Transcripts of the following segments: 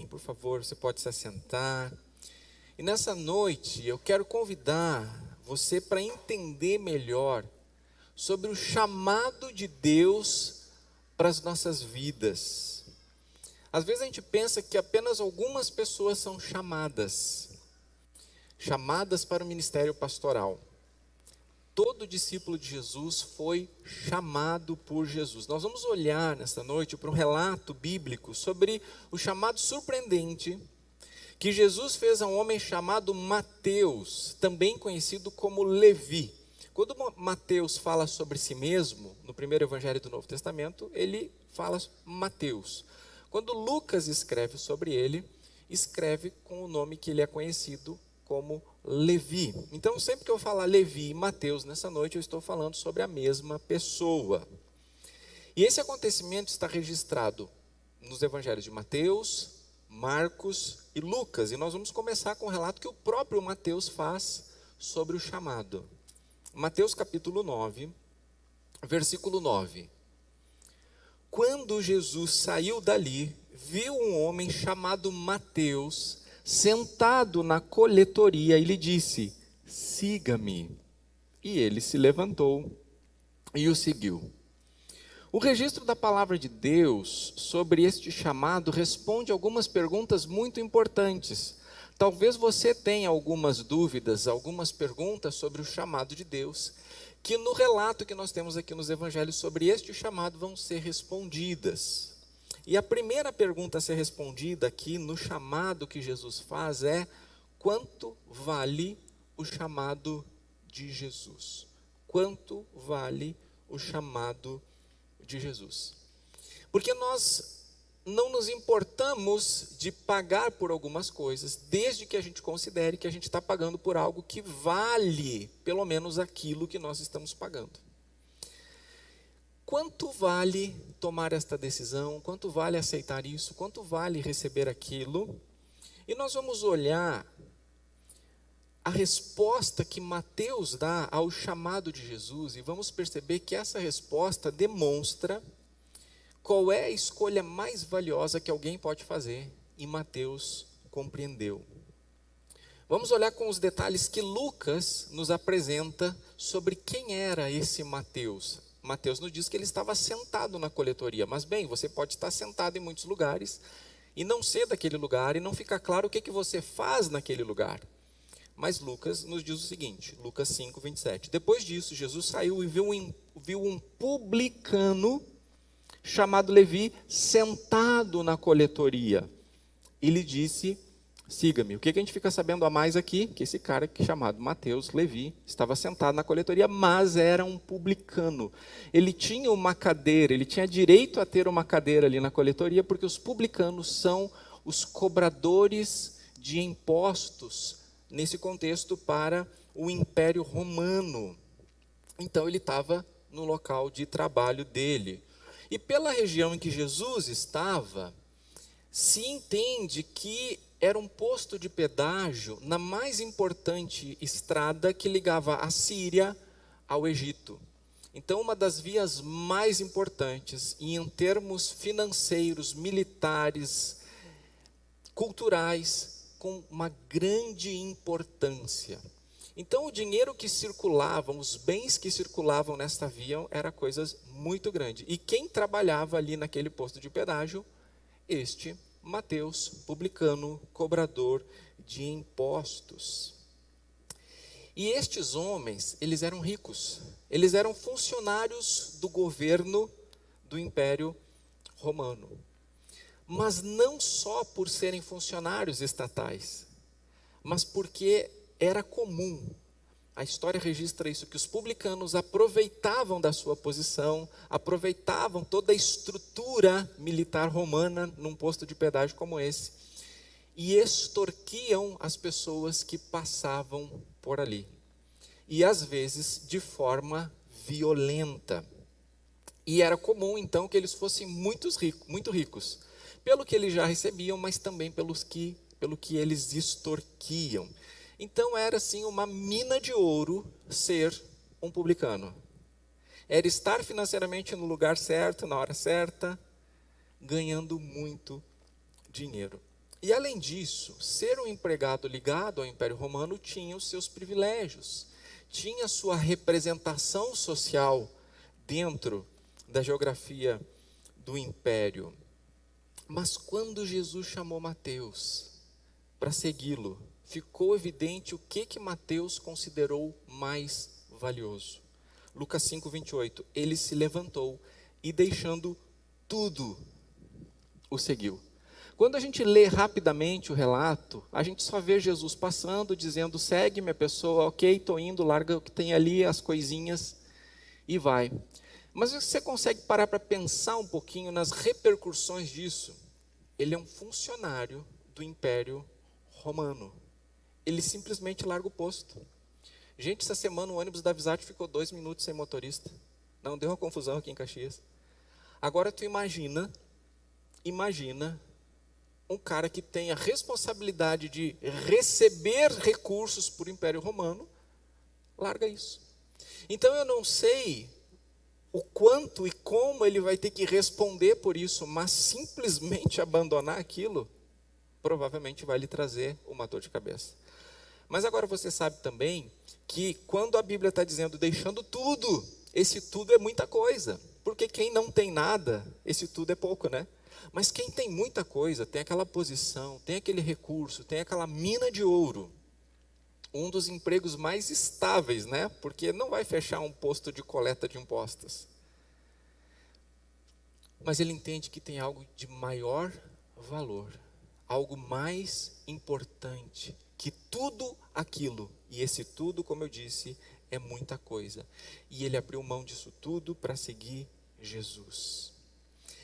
Amém. Por favor, você pode se assentar. E nessa noite eu quero convidar você para entender melhor sobre o chamado de Deus para as nossas vidas. Às vezes a gente pensa que apenas algumas pessoas são chamadas para o ministério pastoral. Todo discípulo de Jesus foi chamado por Jesus. Nós vamos olhar nesta noite para um relato bíblico sobre o chamado surpreendente que Jesus fez a um homem chamado Mateus, também conhecido como Levi. Quando Mateus fala sobre si mesmo, no primeiro evangelho do Novo Testamento, ele fala Mateus. Quando Lucas escreve sobre ele, escreve com o nome que ele é conhecido como Levi. Então, sempre que eu falar Levi e Mateus nessa noite, eu estou falando sobre a mesma pessoa. E esse acontecimento está registrado nos evangelhos de Mateus, Marcos e Lucas. E nós vamos começar com o relato que o próprio Mateus faz sobre o chamado. Mateus capítulo 9, versículo 9. Quando Jesus saiu dali, viu um homem chamado Mateus sentado na coletoria e lhe disse: siga-me. E ele se levantou e o seguiu. O registro da palavra de Deus sobre este chamado responde algumas perguntas muito importantes. Talvez você tenha algumas dúvidas, algumas perguntas sobre o chamado de Deus, que no relato que nós temos aqui nos evangelhos sobre este chamado vão ser respondidas. E a primeira pergunta a ser respondida aqui no chamado que Jesus faz é: quanto vale o chamado de Jesus? Quanto vale o chamado de Jesus? Porque nós não nos importamos de pagar por algumas coisas, desde que a gente considere que a gente está pagando por algo que vale pelo menos aquilo que nós estamos pagando. Quanto vale tomar esta decisão? Quanto vale aceitar isso? Quanto vale receber aquilo? E nós vamos olhar a resposta que Mateus dá ao chamado de Jesus e vamos perceber que essa resposta demonstra qual é a escolha mais valiosa que alguém pode fazer, e Mateus compreendeu. Vamos olhar com os detalhes que Lucas nos apresenta sobre quem era esse Mateus. Mateus nos diz que ele estava sentado na coletoria, mas bem, você pode estar sentado em muitos lugares e não ser daquele lugar e não ficar claro o que você faz naquele lugar. Mas Lucas nos diz o seguinte, Lucas 5, 27. Depois disso, Jesus saiu e viu um publicano chamado Levi sentado na coletoria. E lhe disse: siga-me. O que a gente fica sabendo a mais aqui? Que esse cara chamado Mateus, Levi, estava sentado na coletoria, mas era um publicano. Ele tinha uma cadeira, ele tinha direito a ter uma cadeira ali na coletoria, porque os publicanos são os cobradores de impostos, nesse contexto, para o Império Romano. Então ele estava no local de trabalho dele. E pela região em que Jesus estava, se entende que era um posto de pedágio na mais importante estrada que ligava a Síria ao Egito. Então, uma das vias mais importantes, e em termos financeiros, militares, culturais, com uma grande importância. Então, o dinheiro que circulava, os bens que circulavam nesta via, era coisas muito grandes. E quem trabalhava ali naquele posto de pedágio? Este Mateus, publicano, cobrador de impostos. E estes homens, eles eram ricos. Eles eram funcionários do governo do Império Romano. Mas não só por serem funcionários estatais, mas porque era comum, a história registra isso, que os publicanos aproveitavam da sua posição, aproveitavam toda a estrutura militar romana num posto de pedágio como esse, e extorquiam as pessoas que passavam por ali. E às vezes de forma violenta. E era comum então que eles fossem muito ricos, pelo que eles já recebiam, mas também pelo que eles extorquiam. Então era assim uma mina de ouro ser um publicano. Era estar financeiramente no lugar certo, na hora certa, ganhando muito dinheiro. E além disso, ser um empregado ligado ao Império Romano tinha os seus privilégios, tinha sua representação social dentro da geografia do império. Mas quando Jesus chamou Mateus para segui-lo, ficou evidente o que Mateus considerou mais valioso. Lucas 5:28, ele se levantou e deixando tudo, o seguiu. Quando a gente lê rapidamente o relato, a gente só vê Jesus passando, dizendo, segue-me a pessoa, ok, estou indo, larga o que tem ali, as coisinhas, e vai. Mas você consegue parar para pensar um pouquinho nas repercussões disso? Ele é um funcionário do Império Romano. Ele simplesmente larga o posto. Gente, essa semana o ônibus da Visat ficou 2 minutos sem motorista. Não, deu uma confusão aqui em Caxias. Agora tu imagina um cara que tem a responsabilidade de receber recursos por Império Romano, larga isso. Então eu não sei o quanto e como ele vai ter que responder por isso, mas simplesmente abandonar aquilo, provavelmente vai lhe trazer uma dor de cabeça. Mas agora você sabe também que quando a Bíblia está dizendo deixando tudo, esse tudo é muita coisa. Porque quem não tem nada, esse tudo é pouco, né? Mas quem tem muita coisa, tem aquela posição, tem aquele recurso, tem aquela mina de ouro, um dos empregos mais estáveis, né? Porque não vai fechar um posto de coleta de impostos. Mas ele entende que tem algo de maior valor, algo mais importante, que tudo aquilo, e esse tudo, como eu disse, é muita coisa. E ele abriu mão disso tudo para seguir Jesus.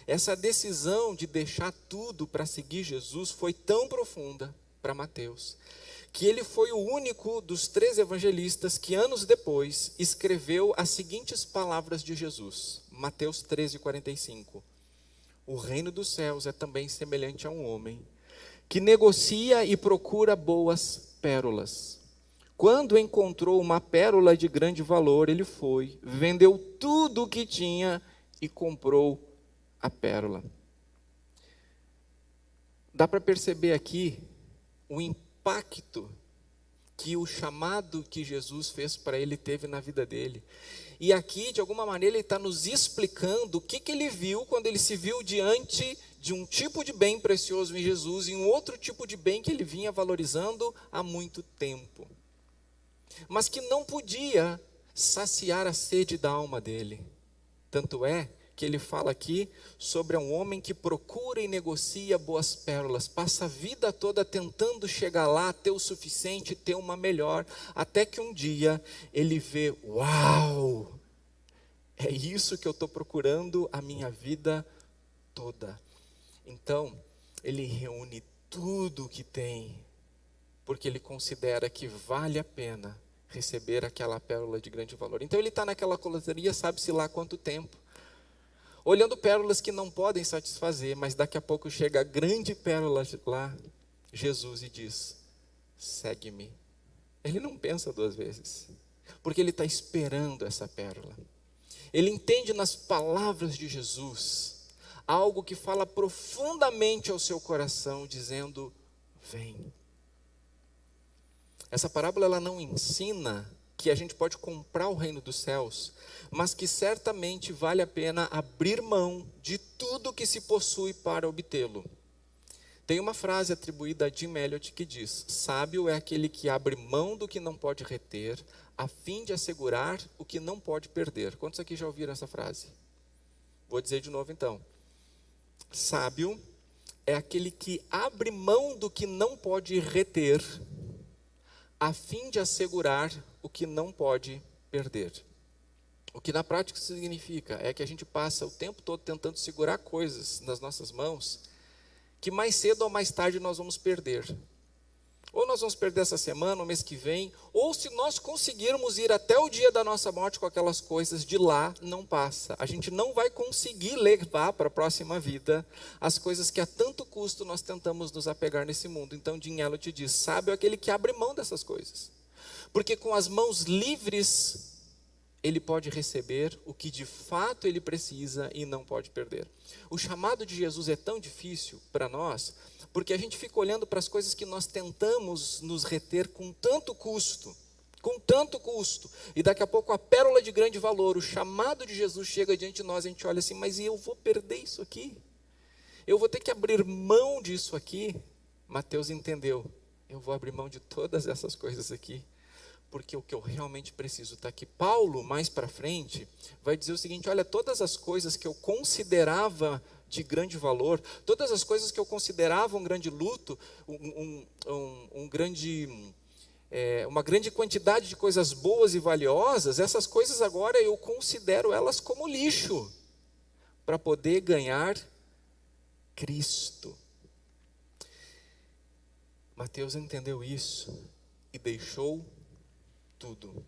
Essa decisão de deixar tudo para seguir Jesus foi tão profunda para Mateus, que ele foi o único dos 3 evangelistas que anos depois escreveu as seguintes palavras de Jesus. Mateus 13:45. O reino dos céus é também semelhante a um homem que negocia e procura boas pérolas. Quando encontrou uma pérola de grande valor, ele foi, vendeu tudo o que tinha e comprou a pérola. Dá para perceber aqui o impacto que o chamado que Jesus fez para ele teve na vida dele. E aqui, de alguma maneira, ele está nos explicando o que ele viu quando ele se viu diante de um tipo de bem precioso em Jesus e um outro tipo de bem que ele vinha valorizando há muito tempo, mas que não podia saciar a sede da alma dele. Tanto é que ele fala aqui sobre um homem que procura e negocia boas pérolas, passa a vida toda tentando chegar lá, ter o suficiente, ter uma melhor, até que um dia ele vê, uau, é isso que eu estou procurando a minha vida toda. Então, ele reúne tudo o que tem, porque ele considera que vale a pena receber aquela pérola de grande valor. Então ele está naquela colateria, sabe-se lá quanto tempo, olhando pérolas que não podem satisfazer, mas daqui a pouco chega a grande pérola lá, Jesus, e diz, segue-me. Ele não pensa 2 vezes, porque ele está esperando essa pérola. Ele entende nas palavras de Jesus algo que fala profundamente ao seu coração, dizendo, vem. Essa parábola ela não ensina que a gente pode comprar o reino dos céus, mas que certamente vale a pena abrir mão de tudo que se possui para obtê-lo. Tem uma frase atribuída a Jim Elliot que diz, sábio é aquele que abre mão do que não pode reter, a fim de assegurar o que não pode perder. Quantos aqui já ouviram essa frase? Vou dizer de novo então. Sábio é aquele que abre mão do que não pode reter, a fim de assegurar o que não pode perder. O que na prática significa é que a gente passa o tempo todo tentando segurar coisas nas nossas mãos, que mais cedo ou mais tarde nós vamos perder. Ou nós vamos perder essa semana, o mês que vem, ou se nós conseguirmos ir até o dia da nossa morte com aquelas coisas, de lá não passa. A gente não vai conseguir levar para a próxima vida as coisas que a tanto custo nós tentamos nos apegar nesse mundo. Então Jim Elliot diz, sábio é aquele que abre mão dessas coisas. Porque com as mãos livres ele pode receber o que de fato ele precisa e não pode perder. O chamado de Jesus é tão difícil para nós, porque a gente fica olhando para as coisas que nós tentamos nos reter com tanto custo, e daqui a pouco a pérola de grande valor, o chamado de Jesus chega diante de nós, a gente olha assim, mas eu vou perder isso aqui? Eu vou ter que abrir mão disso aqui? Mateus entendeu, eu vou abrir mão de todas essas coisas aqui, porque o que eu realmente preciso está aqui. Paulo, mais para frente, vai dizer o seguinte, olha, todas as coisas que eu considerava de grande valor, todas as coisas que eu considerava um grande luto, uma grande quantidade de coisas boas e valiosas, essas coisas agora eu considero elas como lixo, para poder ganhar Cristo. Mateus entendeu isso e deixou tudo.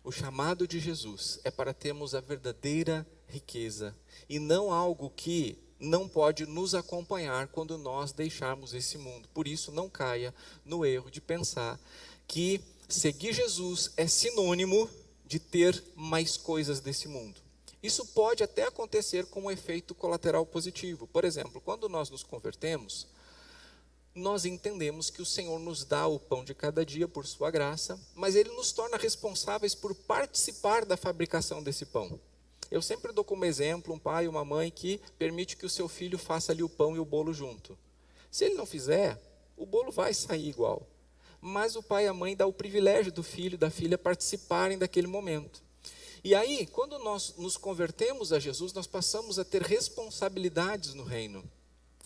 O chamado de Jesus é para termos a verdadeira riqueza e não algo que não pode nos acompanhar quando nós deixarmos esse mundo. Por isso, não caia no erro de pensar que seguir Jesus é sinônimo de ter mais coisas desse mundo. Isso pode até acontecer com um efeito colateral positivo. Por exemplo, quando nós nos convertemos, nós entendemos que o Senhor nos dá o pão de cada dia por sua graça, mas Ele nos torna responsáveis por participar da fabricação desse pão. Eu sempre dou como exemplo um pai e uma mãe que permite que o seu filho faça ali o pão e o bolo junto. Se ele não fizer, o bolo vai sair igual. Mas o pai e a mãe dão o privilégio do filho e da filha participarem daquele momento. E aí, quando nós nos convertemos a Jesus, nós passamos a ter responsabilidades no reino.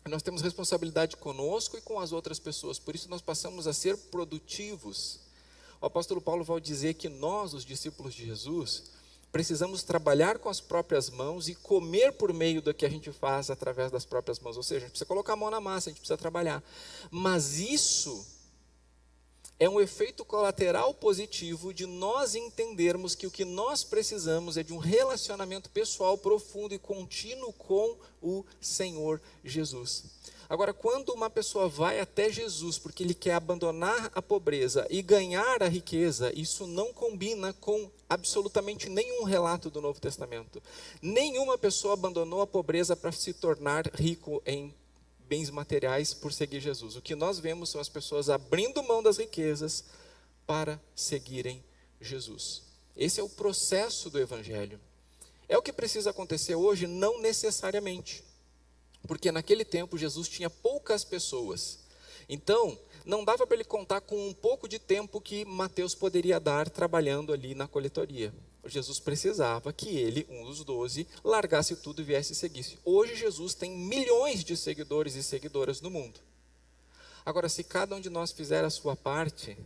Nós temos responsabilidade conosco e com as outras pessoas, por isso nós passamos a ser produtivos. O apóstolo Paulo vai dizer que nós, os discípulos de Jesus, precisamos trabalhar com as próprias mãos e comer por meio do que a gente faz através das próprias mãos. Ou seja, a gente precisa colocar a mão na massa, a gente precisa trabalhar. Mas isso é um efeito colateral positivo de nós entendermos que o que nós precisamos é de um relacionamento pessoal profundo e contínuo com o Senhor Jesus. Agora, quando uma pessoa vai até Jesus porque ele quer abandonar a pobreza e ganhar a riqueza, isso não combina com absolutamente nenhum relato do Novo Testamento. Nenhuma pessoa abandonou a pobreza para se tornar rico em bens materiais por seguir Jesus. O que nós vemos são as pessoas abrindo mão das riquezas para seguirem Jesus. Esse é o processo do Evangelho. É o que precisa acontecer hoje? Não necessariamente. Porque naquele tempo Jesus tinha poucas pessoas. Então, não dava para ele contar com um pouco de tempo que Mateus poderia dar trabalhando ali na coletoria. Jesus precisava que ele, um dos 12, largasse tudo e viesse e seguisse. Hoje Jesus tem milhões de seguidores e seguidoras no mundo. Agora, se cada um de nós fizer a sua parte,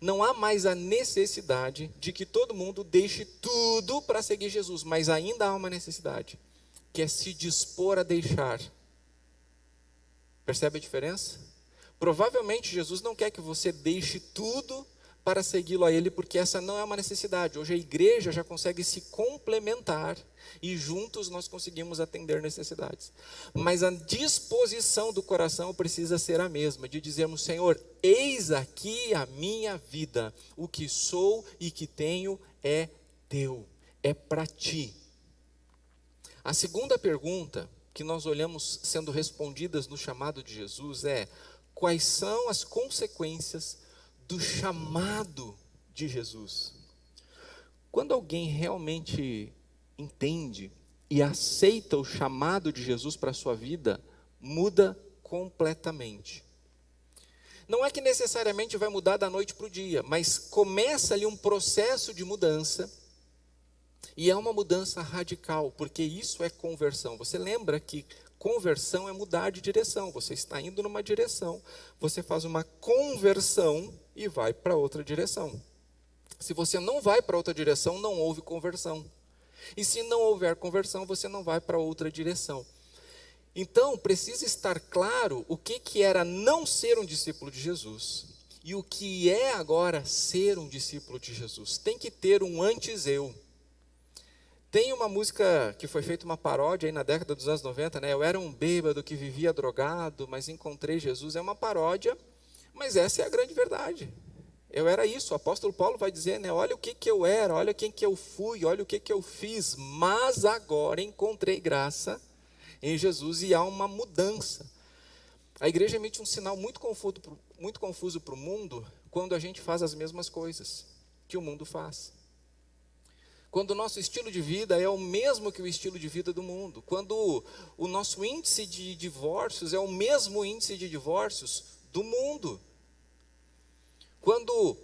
não há mais a necessidade de que todo mundo deixe tudo para seguir Jesus, mas ainda há uma necessidade, que é se dispor a deixar. Percebe a diferença? Provavelmente Jesus não quer que você deixe tudo para segui-lo a Ele, porque essa não é uma necessidade. Hoje a igreja já consegue se complementar e juntos nós conseguimos atender necessidades. Mas a disposição do coração precisa ser a mesma, de dizermos, Senhor, eis aqui a minha vida, o que sou e que tenho é teu, é para ti. A segunda pergunta que nós olhamos sendo respondidas no chamado de Jesus é: quais são as consequências do chamado de Jesus? Quando alguém realmente entende e aceita o chamado de Jesus para a sua vida, muda completamente. Não é que necessariamente vai mudar da noite para o dia, mas começa ali um processo de mudança, e é uma mudança radical, porque isso é conversão. Você lembra que conversão é mudar de direção. Você está indo numa direção, você faz uma conversão e vai para outra direção. Se você não vai para outra direção, não houve conversão. E se não houver conversão, você não vai para outra direção. Então, precisa estar claro o que era não ser um discípulo de Jesus e o que é agora ser um discípulo de Jesus. Tem que ter um antes-eu. Tem uma música que foi feita uma paródia aí na década dos anos 90, né? Eu era um bêbado que vivia drogado, mas encontrei Jesus. É uma paródia, mas essa é a grande verdade. eu era isso. O apóstolo Paulo vai dizer, né? Olha o que eu era, olha quem que eu fui, olha o que eu fiz. Mas agora encontrei graça em Jesus e há uma mudança. A igreja emite um sinal muito confuso para o mundo quando a gente faz as mesmas coisas que o mundo faz. Quando o nosso estilo de vida é o mesmo que o estilo de vida do mundo. Quando o nosso índice de divórcios é o mesmo índice de divórcios do mundo. Quando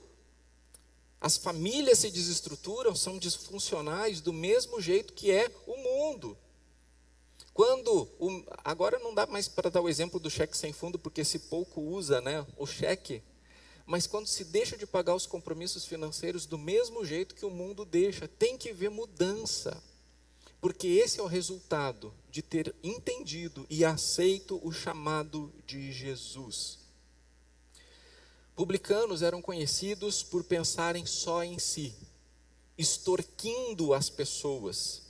as famílias se desestruturam, são disfuncionais do mesmo jeito que é o mundo. Agora não dá mais para dar o exemplo do cheque sem fundo, porque se pouco usa, né, o cheque, mas quando se deixa de pagar os compromissos financeiros do mesmo jeito que o mundo deixa, tem que haver mudança, porque esse é o resultado de ter entendido e aceito o chamado de Jesus. Publicanos eram conhecidos por pensarem só em si, extorquindo as pessoas.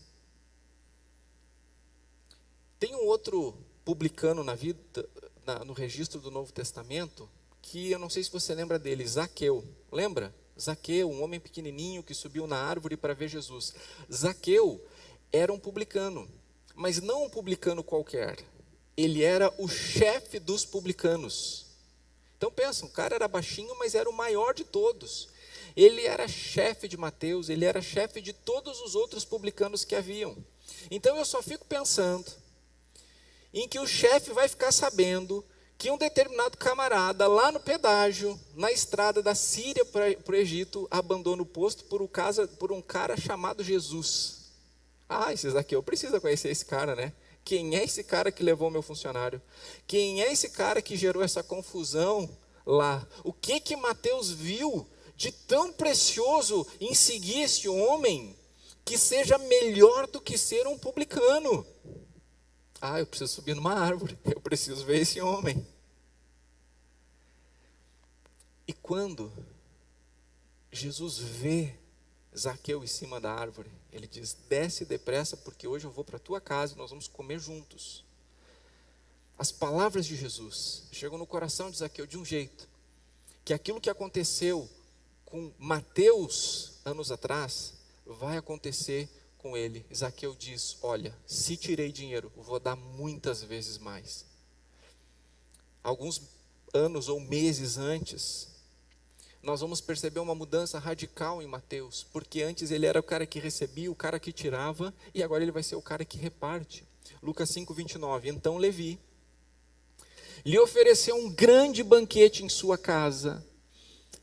Tem um outro publicano no registro do Novo Testamento, que eu não sei se você lembra dele, Zaqueu. Lembra? Zaqueu, um homem pequenininho que subiu na árvore para ver Jesus. Zaqueu era um publicano, mas não um publicano qualquer. Ele era o chefe dos publicanos. Então pensa, o cara era baixinho, mas era o maior de todos. Ele era chefe de Mateus, ele era chefe de todos os outros publicanos que haviam. Então eu só fico pensando em que o chefe vai ficar sabendo que um determinado camarada lá no pedágio, na estrada da Síria para o Egito, abandona o posto por um cara chamado Jesus. Esse Zaqueu precisa conhecer esse cara, né? Quem é esse cara que levou meu funcionário? Quem é esse cara que gerou essa confusão lá? O que Mateus viu de tão precioso em seguir esse homem que seja melhor do que ser um publicano? Eu preciso subir numa árvore, eu preciso ver esse homem. E quando Jesus vê Zaqueu em cima da árvore, ele diz, desce depressa, porque hoje eu vou para a tua casa e nós vamos comer juntos. As palavras de Jesus chegam no coração de Zaqueu de um jeito, que aquilo que aconteceu com Mateus anos atrás, vai acontecer com ele. Zaqueu diz, olha, se tirei dinheiro, vou dar muitas vezes mais. Alguns anos ou meses antes, nós vamos perceber uma mudança radical em Mateus, porque antes ele era o cara que recebia, o cara que tirava, e agora ele vai ser o cara que reparte. Lucas 5:29, então Levi lhe ofereceu um grande banquete em sua casa,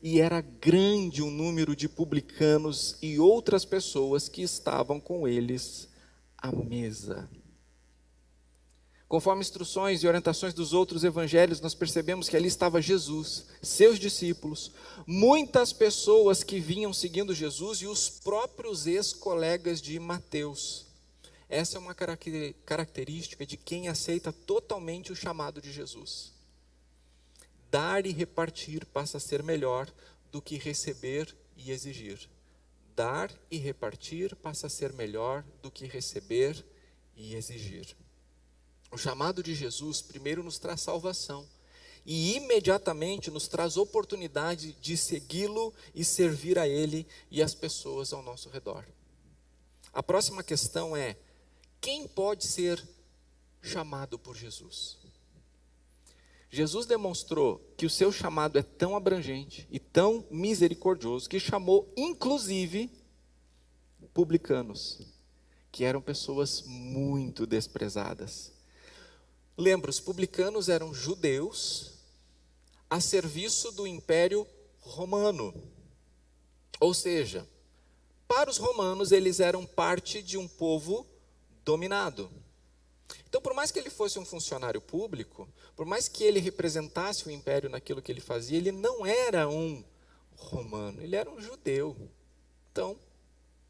e era grande o número de publicanos e outras pessoas que estavam com eles à mesa. Conforme instruções e orientações dos outros evangelhos, nós percebemos que ali estava Jesus, seus discípulos, muitas pessoas que vinham seguindo Jesus e os próprios ex-colegas de Mateus. Essa é uma característica de quem aceita totalmente o chamado de Jesus. Dar e repartir passa a ser melhor do que receber e exigir. Dar e repartir passa a ser melhor do que receber e exigir. O chamado de Jesus primeiro nos traz salvação e imediatamente nos traz oportunidade de segui-lo e servir a Ele e as pessoas ao nosso redor. A próxima questão é, quem pode ser chamado por Jesus? Jesus demonstrou que o seu chamado é tão abrangente e tão misericordioso que chamou inclusive publicanos, que eram pessoas muito desprezadas. Lembra, os publicanos eram judeus a serviço do Império Romano. Ou seja, para os romanos eles eram parte de um povo dominado. Então, por mais que ele fosse um funcionário público, por mais que ele representasse o império naquilo que ele fazia, ele não era um romano, ele era um judeu. Então,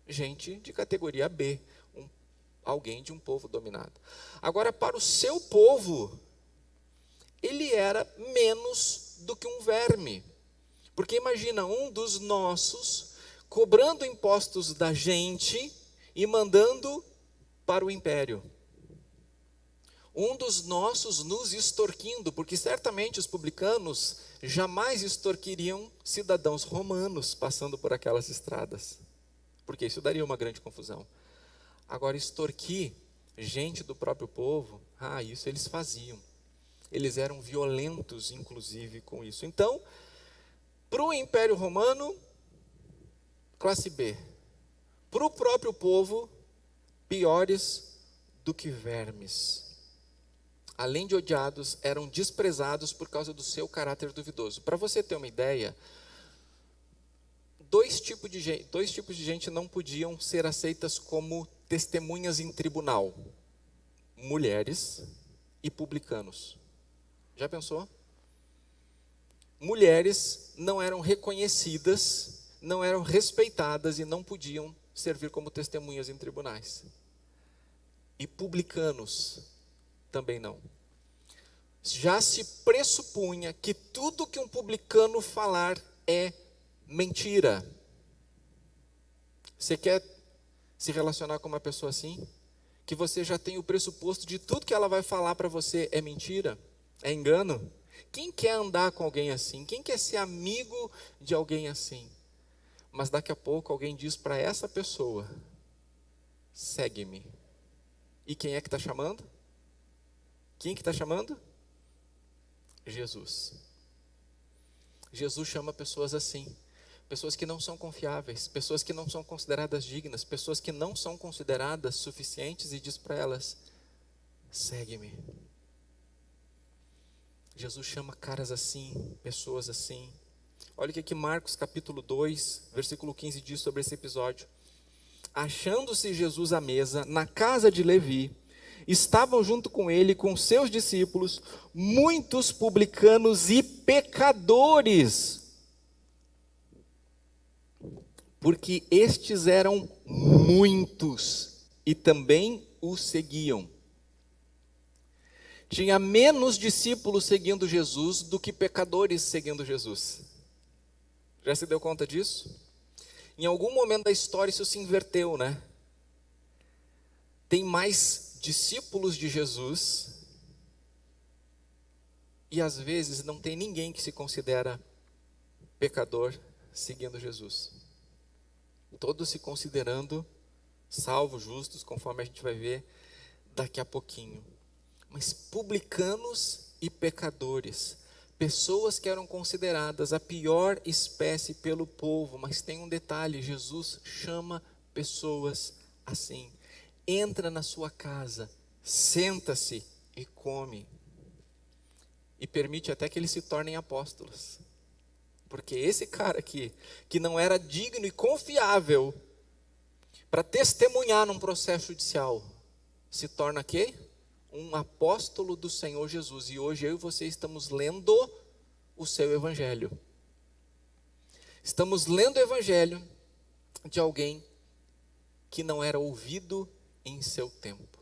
gente de categoria B, alguém de um povo dominado. Agora, para o seu povo, ele era menos do que um verme. Porque imagina um dos nossos cobrando impostos da gente e mandando para o império. um dos nossos nos extorquindo, porque certamente os publicanos jamais extorquiriam cidadãos romanos passando por aquelas estradas, porque isso daria uma grande confusão. Agora, extorquir gente do próprio povo, isso eles faziam. Eles eram violentos, inclusive, com isso. Então, para o Império Romano, classe B. Para o próprio povo, piores do que vermes. Além de odiados, eram desprezados por causa do seu caráter duvidoso. Para você ter uma ideia, dois tipos de gente não podiam ser aceitas como testemunhas em tribunal: mulheres e publicanos. Já pensou? Mulheres não eram reconhecidas, não eram respeitadas e não podiam servir como testemunhas em tribunais. E publicanos também não. Já se pressupunha que tudo que um publicano falar é mentira. Você quer se relacionar com uma pessoa assim? Que você já tem o pressuposto de tudo que ela vai falar para você é mentira, é engano? Quem quer andar com alguém assim? Quem quer ser amigo de alguém assim? Mas daqui a pouco alguém diz para essa pessoa: segue-me. E quem é que está chamando? Quem que está chamando? Jesus. Jesus chama pessoas assim. Pessoas que não são confiáveis, pessoas que não são consideradas dignas, pessoas que não são consideradas suficientes, e diz para elas: segue-me. Jesus chama caras assim, pessoas assim. Olha o que Marcos capítulo 2, versículo 15 diz sobre esse episódio. Achando-se Jesus à mesa, na casa de Levi, estavam junto com ele, com seus discípulos, muitos publicanos e pecadores, porque estes eram muitos e também o seguiam. Tinha menos discípulos seguindo Jesus do que pecadores seguindo Jesus. Já se deu conta disso? Em algum momento da história isso se inverteu, né? Tem mais discípulos de Jesus e às vezes não tem ninguém que se considera pecador seguindo Jesus. Todos se considerando salvos, justos, conforme a gente vai ver daqui a pouquinho. Mas publicanos e pecadores, pessoas que eram consideradas a pior espécie pelo povo. Mas tem um detalhe: Jesus chama pessoas assim. Entra na sua casa, senta-se e come. E permite até que eles se tornem apóstolos. Porque esse cara aqui, que não era digno e confiável para testemunhar num processo judicial, se torna quê? Um apóstolo do Senhor Jesus. E hoje eu e você estamos lendo o seu evangelho. Estamos lendo o evangelho de alguém que não era ouvido em seu tempo.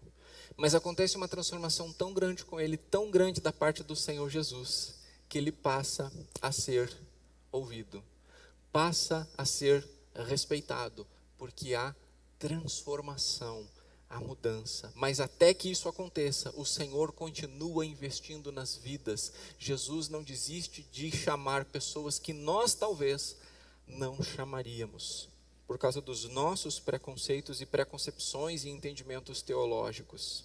Mas acontece uma transformação tão grande com ele, tão grande da parte do Senhor Jesus, que ele passa a ser ouvido, passa a ser respeitado, porque há transformação, há mudança. Mas até que isso aconteça, o Senhor continua investindo nas vidas. Jesus não desiste de chamar pessoas que nós talvez não chamaríamos, por causa dos nossos preconceitos e preconcepções e entendimentos teológicos.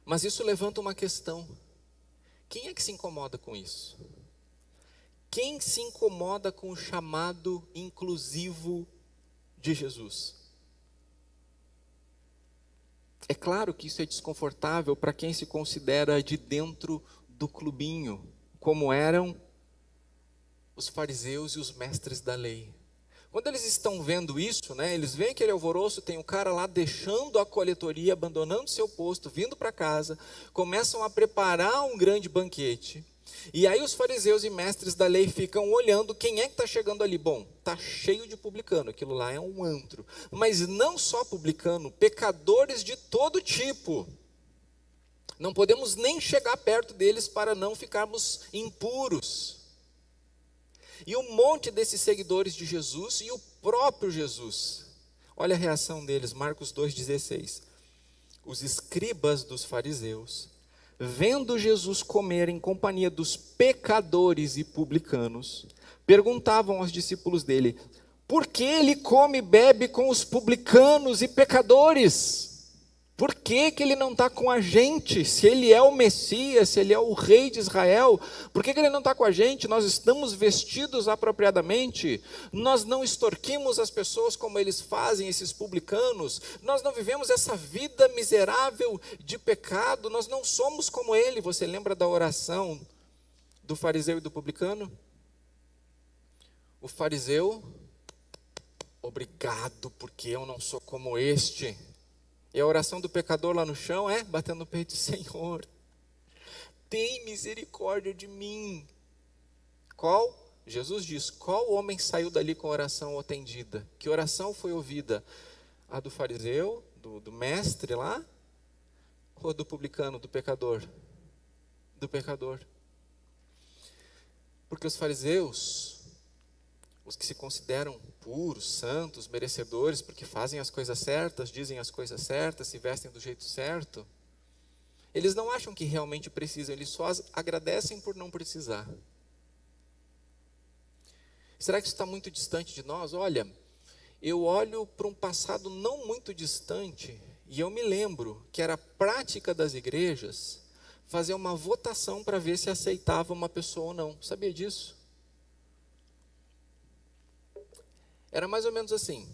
Mas isso levanta uma questão: quem é que se incomoda com isso? Quem se incomoda com o chamado inclusivo de Jesus? É claro que isso é desconfortável para quem se considera de dentro do clubinho, como eram os fariseus e os mestres da lei. Quando eles estão vendo isso, eles veem aquele alvoroço, tem um cara lá deixando a coletoria, abandonando seu posto, vindo para casa, começam a preparar um grande banquete. E aí os fariseus e mestres da lei ficam olhando quem é que está chegando ali. Bom, está cheio de publicano, aquilo lá é um antro. Mas não só publicano, pecadores de todo tipo. Não podemos nem chegar perto deles para não ficarmos impuros. E um monte desses seguidores de Jesus e o próprio Jesus. Olha a reação deles, Marcos 2,16. os escribas dos fariseus, vendo Jesus comer em companhia dos pecadores e publicanos, perguntavam aos discípulos dele: por que ele come e bebe com os publicanos e pecadores? Por que ele não está com a gente? Se ele é o Messias, se ele é o rei de Israel, por que ele não está com a gente? Nós estamos vestidos apropriadamente, nós não extorquimos as pessoas como eles fazem, esses publicanos, nós não vivemos essa vida miserável de pecado, nós não somos como ele. Você lembra da oração do fariseu e do publicano? O fariseu: obrigado, porque eu não sou como este. E a oração do pecador lá no chão é batendo no peito: Senhor, tem misericórdia de mim. Jesus diz, qual homem saiu dali com a oração atendida? Que oração foi ouvida? A do fariseu, do mestre lá? Ou do publicano, do pecador? Do pecador. Porque os fariseus, os que se consideram puros, santos, merecedores, porque fazem as coisas certas, dizem as coisas certas, se vestem do jeito certo, eles não acham que realmente precisam, eles só agradecem por não precisar. Será que isso está muito distante de nós? Olha, eu olho para um passado não muito distante e eu me lembro que era prática das igrejas fazer uma votação para ver se aceitava uma pessoa ou não. Sabia disso? Era mais ou menos assim: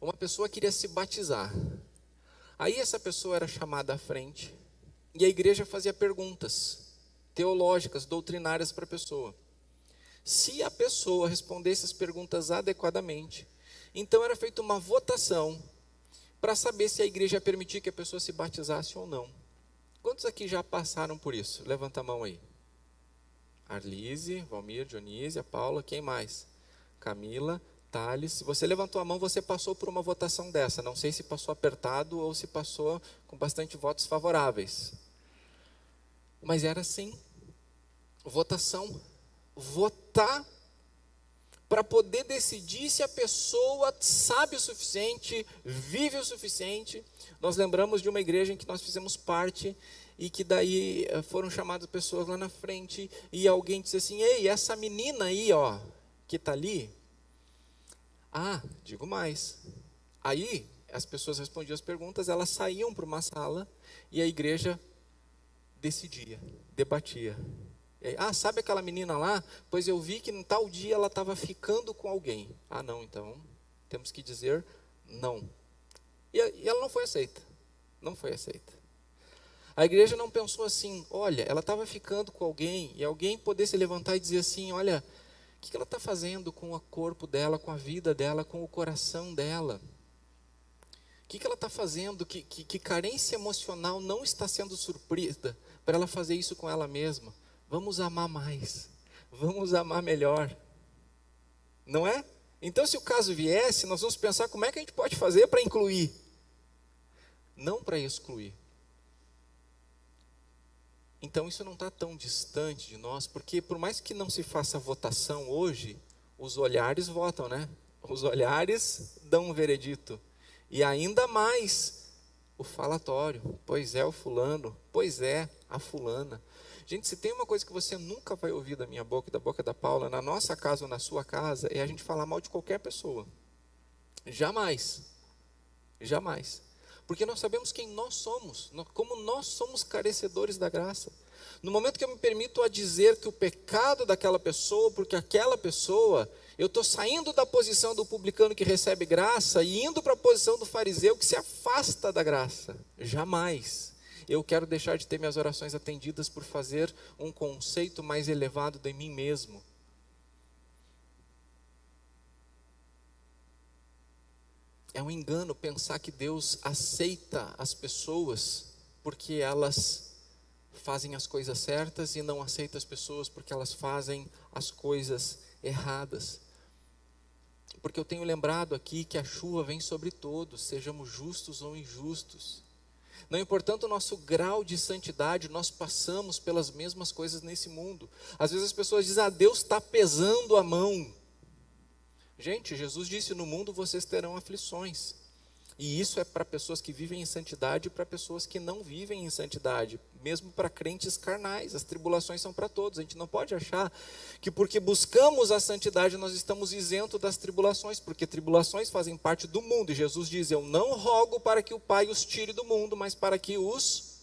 uma pessoa queria se batizar, aí essa pessoa era chamada à frente, e a igreja fazia perguntas teológicas, doutrinárias para a pessoa. Se a pessoa respondesse as perguntas adequadamente, então era feita uma votação, para saber se a igreja ia permitir que a pessoa se batizasse ou não. Quantos aqui já passaram por isso? Levanta a mão aí. Arlise, Valmir, Dionísia, Paula, quem mais? Camila, Thales. Se você levantou a mão, você passou por uma votação dessa. Não sei se passou apertado ou se passou com bastante votos favoráveis. Mas era assim. Votação. Votar para poder decidir se a pessoa sabe o suficiente, vive o suficiente. Nós lembramos de uma igreja em que nós fizemos parte e que daí foram chamadas pessoas lá na frente e alguém disse assim: ei, essa menina aí, ó, que está ali, digo mais. Aí as pessoas respondiam as perguntas, elas saíam para uma sala e a igreja decidia, debatia. Sabe aquela menina lá? Pois eu vi que em tal dia ela estava ficando com alguém. Não, então temos que dizer não. E ela não foi aceita. Não foi aceita. A igreja não pensou assim: olha, ela estava ficando com alguém, e alguém poder se levantar e dizer assim: olha, o que ela está fazendo com o corpo dela, com a vida dela, com o coração dela? O que ela está fazendo? Que carência emocional não está sendo suprida para ela fazer isso com ela mesma? Vamos amar mais, vamos amar melhor, não é? Então, se o caso viesse, nós vamos pensar como é que a gente pode fazer para incluir, não para excluir. Então isso não está tão distante de nós, porque por mais que não se faça votação hoje, os olhares votam, né? Os olhares dão um veredito. E ainda mais o falatório: pois é o fulano, pois é a fulana. Gente, se tem uma coisa que você nunca vai ouvir da minha boca e da boca da Paula, na nossa casa ou na sua casa, é a gente falar mal de qualquer pessoa. Jamais. Jamais. Porque nós sabemos quem nós somos, como nós somos carecedores da graça. No momento que eu me permito a dizer que o pecado daquela pessoa, porque aquela pessoa, eu estou saindo da posição do publicano que recebe graça e indo para a posição do fariseu que se afasta da graça. Jamais. Eu quero deixar de ter minhas orações atendidas por fazer um conceito mais elevado de mim mesmo. É um engano pensar que Deus aceita as pessoas porque elas fazem as coisas certas e não aceita as pessoas porque elas fazem as coisas erradas. Porque eu tenho lembrado aqui que a chuva vem sobre todos, sejamos justos ou injustos. Não importando o nosso grau de santidade, nós passamos pelas mesmas coisas nesse mundo. Às vezes as pessoas dizem: Deus está pesando a mão. Gente, Jesus disse: no mundo vocês terão aflições. E isso é para pessoas que vivem em santidade e para pessoas que não vivem em santidade. Mesmo para crentes carnais, as tribulações são para todos. A gente não pode achar que porque buscamos a santidade nós estamos isentos das tribulações, porque tribulações fazem parte do mundo. E Jesus diz, eu não rogo para que o Pai os tire do mundo, mas para que os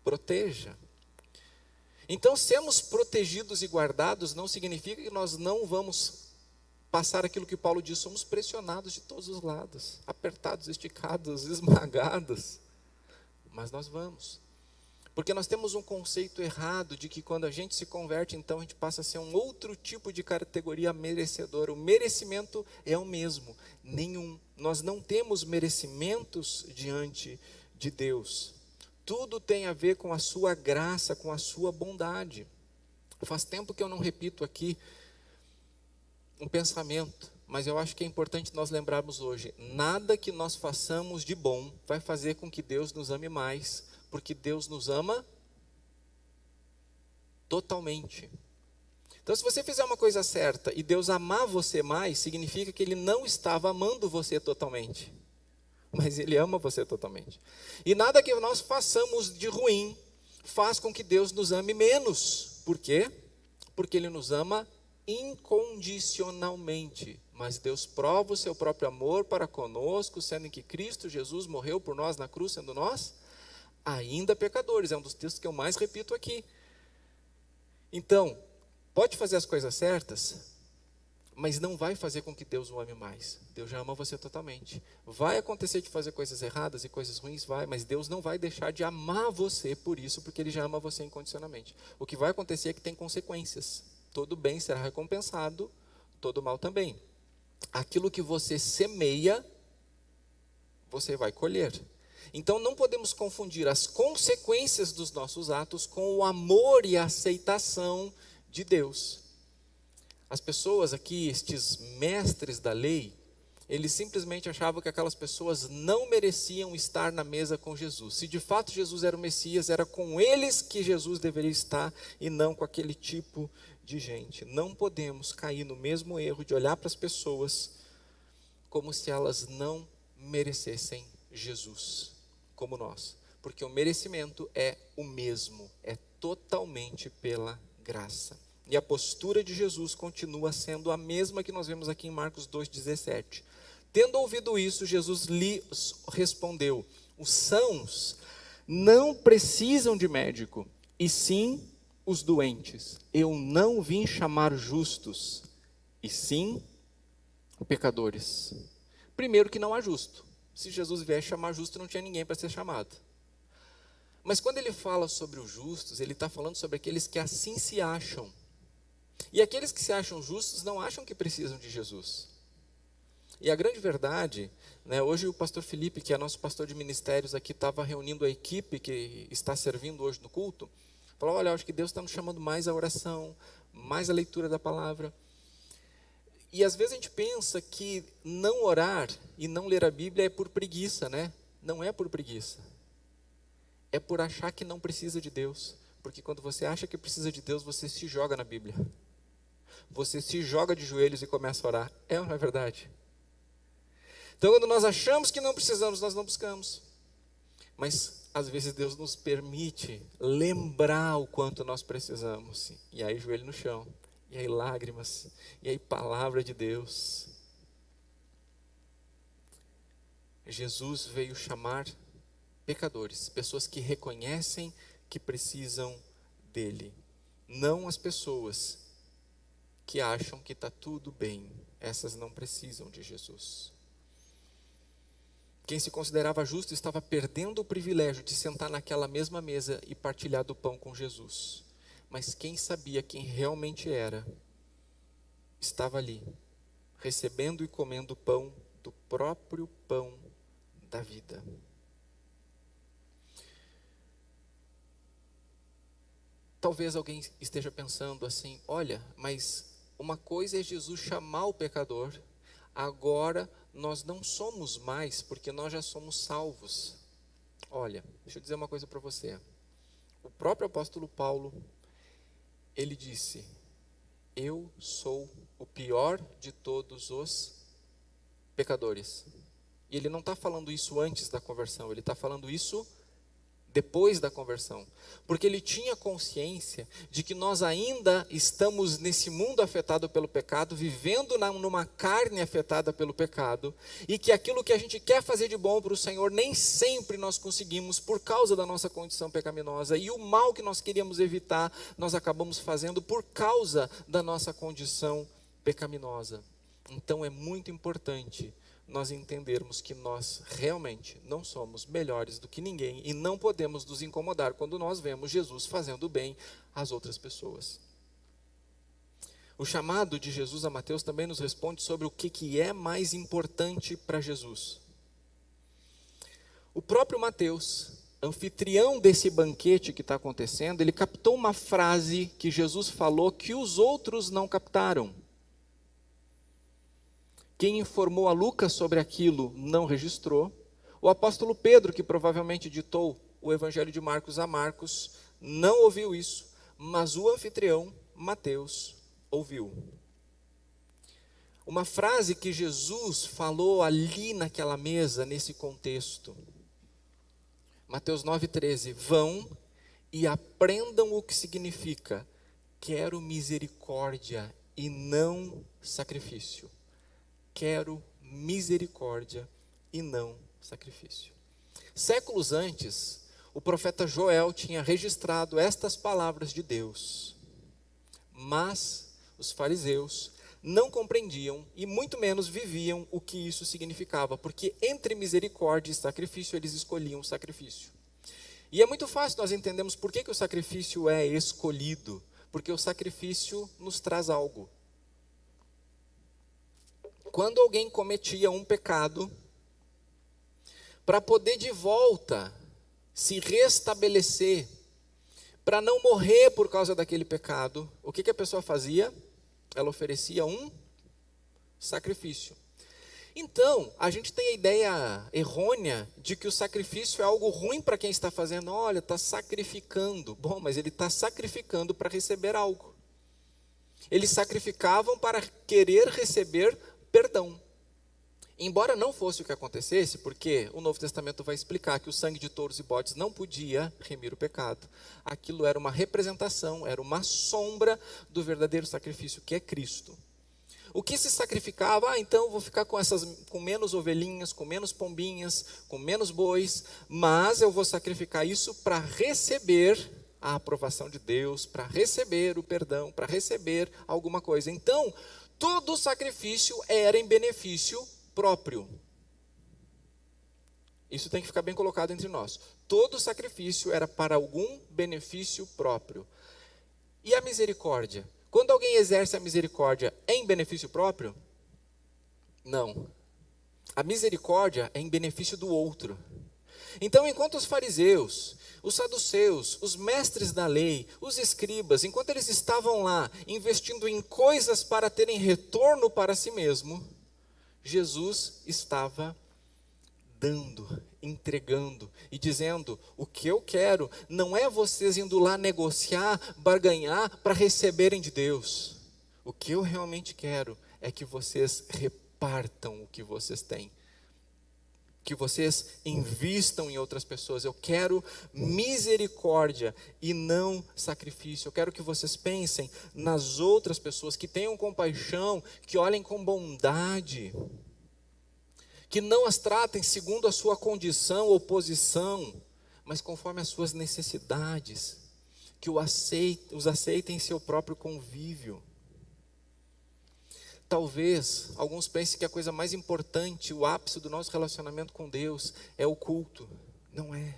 proteja. Então, sermos protegidos e guardados não significa que nós não vamos passar aquilo que Paulo diz, somos pressionados de todos os lados, apertados, esticados, esmagados, mas nós vamos, porque nós temos um conceito errado de que quando a gente se converte, então a gente passa a ser um outro tipo de categoria merecedora. O merecimento é o mesmo, nenhum, nós não temos merecimentos diante de Deus, tudo tem a ver com a sua graça, com a sua bondade. Faz tempo que eu não repito aqui um pensamento, mas eu acho que é importante nós lembrarmos hoje, nada que nós façamos de bom vai fazer com que Deus nos ame mais, porque Deus nos ama totalmente. Então, se você fizer uma coisa certa e Deus amar você mais, significa que Ele não estava amando você totalmente, mas Ele ama você totalmente. E nada que nós façamos de ruim faz com que Deus nos ame menos. Por quê? Porque Ele nos ama incondicionalmente, mas Deus prova o seu próprio amor para conosco, sendo que Cristo Jesus morreu por nós na cruz, sendo nós ainda pecadores. É um dos textos que eu mais repito aqui. Então, pode fazer as coisas certas, mas não vai fazer com que Deus o ame mais. Deus já ama você totalmente. Vai acontecer de fazer coisas erradas e coisas ruins, vai, mas Deus não vai deixar de amar você por isso, porque Ele já ama você incondicionalmente. O que vai acontecer é que tem consequências. Todo bem será recompensado, todo mal também. Aquilo que você semeia, você vai colher. Então não podemos confundir as consequências dos nossos atos com o amor e a aceitação de Deus. As pessoas aqui, estes mestres da lei, eles simplesmente achavam que aquelas pessoas não mereciam estar na mesa com Jesus. Se de fato Jesus era o Messias, era com eles que Jesus deveria estar e não com aquele tipo de gente. Não podemos cair no mesmo erro de olhar para as pessoas como se elas não merecessem Jesus, como nós. Porque o merecimento é o mesmo, é totalmente pela graça. E a postura de Jesus continua sendo a mesma que nós vemos aqui em Marcos 2,17. Tendo ouvido isso, Jesus lhes respondeu: os sãos não precisam de médico, e sim os doentes. Eu não vim chamar justos, e sim pecadores. Primeiro que não há justo. Se Jesus viesse chamar justo, não tinha ninguém para ser chamado. Mas quando ele fala sobre os justos, ele está falando sobre aqueles que assim se acham. E aqueles que se acham justos não acham que precisam de Jesus. E a grande verdade, hoje o pastor Felipe, que é nosso pastor de ministérios aqui, estava reunindo a equipe que está servindo hoje no culto, falou, olha, eu acho que Deus está nos chamando mais à oração, mais à leitura da palavra. E às vezes a gente pensa que não orar e não ler a Bíblia é por preguiça, né? Não é por preguiça. É por achar que não precisa de Deus. Porque quando você acha que precisa de Deus, você se joga na Bíblia. Você se joga de joelhos e começa a orar. É ou não é verdade? Então, quando nós achamos que não precisamos, nós não buscamos. Mas, às vezes, Deus nos permite lembrar o quanto nós precisamos. E aí, joelho no chão. E aí, lágrimas. E aí, palavra de Deus. Jesus veio chamar pecadores, pessoas que reconhecem que precisam dele. Não as pessoas que acham que está tudo bem. Essas não precisam de Jesus. Quem se considerava justo estava perdendo o privilégio de sentar naquela mesma mesa e partilhar do pão com Jesus. Mas quem sabia quem realmente era, estava ali, recebendo e comendo o pão do próprio pão da vida. Talvez alguém esteja pensando assim, olha, mas uma coisa é Jesus chamar o pecador, agora nós não somos mais, porque nós já somos salvos. Olha, deixa eu dizer uma coisa para você. O próprio apóstolo Paulo, ele disse, eu sou o pior de todos os pecadores. E ele não está falando isso antes da conversão, ele está falando isso depois da conversão, porque ele tinha consciência de que nós ainda estamos nesse mundo afetado pelo pecado, vivendo numa carne afetada pelo pecado, e que aquilo que a gente quer fazer de bom para o Senhor, nem sempre nós conseguimos por causa da nossa condição pecaminosa, e o mal que nós queríamos evitar, nós acabamos fazendo por causa da nossa condição pecaminosa. Então é muito importante nós entendermos que nós realmente não somos melhores do que ninguém e não podemos nos incomodar quando nós vemos Jesus fazendo bem às outras pessoas. O chamado de Jesus a Mateus também nos responde sobre o que é mais importante para Jesus. O próprio Mateus, anfitrião desse banquete que está acontecendo, ele captou uma frase que Jesus falou que os outros não captaram. Quem informou a Lucas sobre aquilo não registrou. O apóstolo Pedro, que provavelmente ditou o evangelho de Marcos a Marcos, não ouviu isso, mas o anfitrião, Mateus, ouviu. Uma frase que Jesus falou ali naquela mesa, nesse contexto. Mateus 9,13, vão e aprendam o que significa, quero misericórdia e não sacrifício. Quero misericórdia e não sacrifício. Séculos antes, o profeta Joel tinha registrado estas palavras de Deus. Mas os fariseus não compreendiam e muito menos viviam o que isso significava, porque entre misericórdia e sacrifício eles escolhiam o sacrifício. E é muito fácil nós entendermos por que o sacrifício é escolhido, porque o sacrifício nos traz algo. Quando alguém cometia um pecado, para poder de volta se restabelecer, para não morrer por causa daquele pecado, o que a pessoa fazia? Ela oferecia um sacrifício. Então, a gente tem a ideia errônea de que o sacrifício é algo ruim para quem está fazendo. Olha, está sacrificando. Bom, mas ele está sacrificando para receber algo. Eles sacrificavam para querer receber perdão. Embora não fosse o que acontecesse, porque o Novo Testamento vai explicar que o sangue de touros e bodes não podia remir o pecado. Aquilo era uma representação, era uma sombra do verdadeiro sacrifício, que é Cristo. O que se sacrificava? Então eu vou ficar com menos ovelhinhas, com menos pombinhas, com menos bois, mas eu vou sacrificar isso para receber a aprovação de Deus, para receber o perdão, para receber alguma coisa. Então, todo sacrifício era em benefício próprio. Isso tem que ficar bem colocado entre nós. Todo sacrifício era para algum benefício próprio. E a misericórdia? Quando alguém exerce a misericórdia, é em benefício próprio? Não. A misericórdia é em benefício do outro. Então, enquanto os fariseus, os saduceus, os mestres da lei, os escribas, enquanto eles estavam lá investindo em coisas para terem retorno para si mesmo, Jesus estava dando, entregando e dizendo: o que eu quero não é vocês indo lá negociar, barganhar para receberem de Deus. O que eu realmente quero é que vocês repartam o que vocês têm, que vocês invistam em outras pessoas. Eu quero misericórdia e não sacrifício. Eu quero que vocês pensem nas outras pessoas, que tenham compaixão, que olhem com bondade, que não as tratem segundo a sua condição ou posição, mas conforme as suas necessidades, que os aceitem em seu próprio convívio. Talvez alguns pensem que a coisa mais importante, o ápice do nosso relacionamento com Deus é o culto. Não é.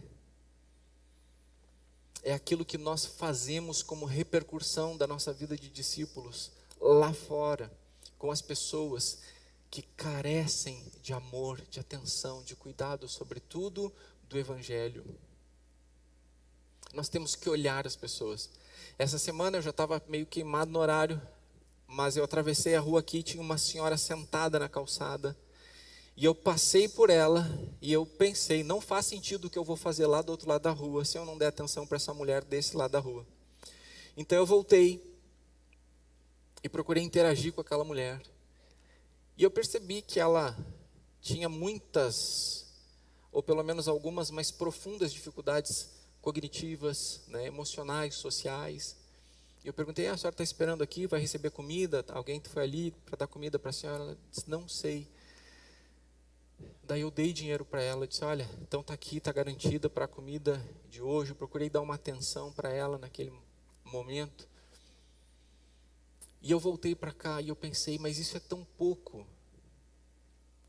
É aquilo que nós fazemos como repercussão da nossa vida de discípulos lá fora, com as pessoas que carecem de amor, de atenção, de cuidado, sobretudo do Evangelho. Nós temos que olhar as pessoas. Essa semana eu já estava meio queimado no horário, mas eu atravessei a rua aqui e tinha uma senhora sentada na calçada. E eu passei por ela e eu pensei, não faz sentido o que eu vou fazer lá do outro lado da rua, se eu não der atenção para essa mulher desse lado da rua. Então eu voltei e procurei interagir com aquela mulher. E eu percebi que ela tinha muitas, ou pelo menos algumas mais profundas dificuldades cognitivas, né, emocionais, sociais. E eu perguntei, a senhora está esperando aqui, vai receber comida? Alguém foi ali para dar comida para a senhora? Ela disse, não sei. Daí eu dei dinheiro para ela, disse, olha, então está aqui, está garantida para a comida de hoje. Eu procurei dar uma atenção para ela naquele momento. E eu voltei para cá e eu pensei, mas isso é tão pouco.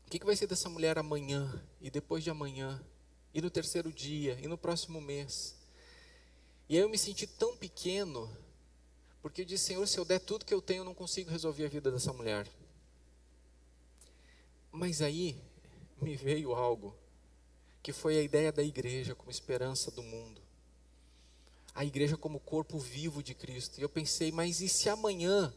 O que vai ser dessa mulher amanhã, e depois de amanhã, e no terceiro dia, e no próximo mês? E aí eu me senti tão pequeno, porque eu disse, Senhor, se eu der tudo que eu tenho, eu não consigo resolver a vida dessa mulher. Mas aí me veio algo, que foi a ideia da igreja como esperança do mundo. A igreja como corpo vivo de Cristo. E eu pensei, mas e se amanhã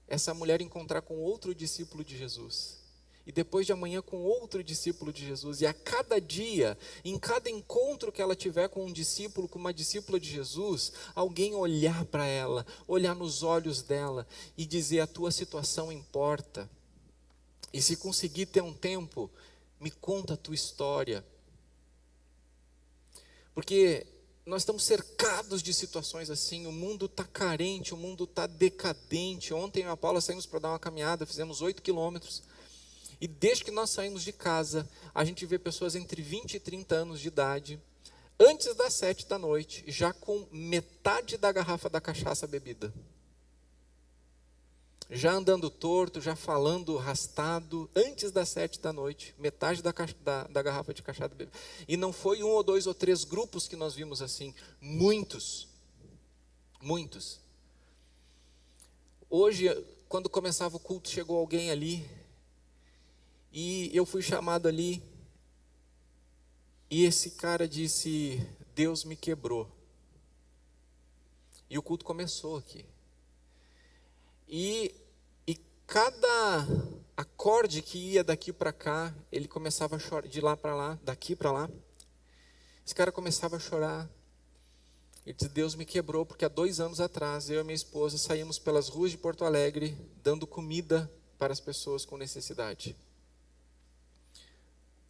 essa mulher encontrar com outro discípulo de Jesus? E depois de amanhã com outro discípulo de Jesus? E a cada dia, em cada encontro que ela tiver com um discípulo, com uma discípula de Jesus, alguém olhar para ela, olhar nos olhos dela e dizer, a tua situação importa. E se conseguir ter um tempo, me conta a tua história. Porque nós estamos cercados de situações assim, o mundo está carente, o mundo está decadente. Ontem eu e a Paula saímos para dar uma caminhada, fizemos 8 quilômetros. E desde que nós saímos de casa, a gente vê pessoas entre 20 e 30 anos de idade, antes das 7 da noite, já com metade da garrafa da cachaça bebida. Já andando torto, já falando arrastado, antes das 7 da noite, metade da garrafa de cachaça bebida. E não foi 1 ou 2 ou 3 grupos que nós vimos assim, muitos. Muitos. Hoje, quando começava o culto, chegou alguém ali, e eu fui chamado ali, e esse cara disse, Deus me quebrou. E o culto começou aqui. E cada acorde que ia daqui para cá, ele começava a chorar, de lá para lá, daqui para lá. Esse cara começava a chorar. Ele disse, Deus me quebrou, porque há 2 anos atrás, eu e minha esposa saímos pelas ruas de Porto Alegre, dando comida para as pessoas com necessidade.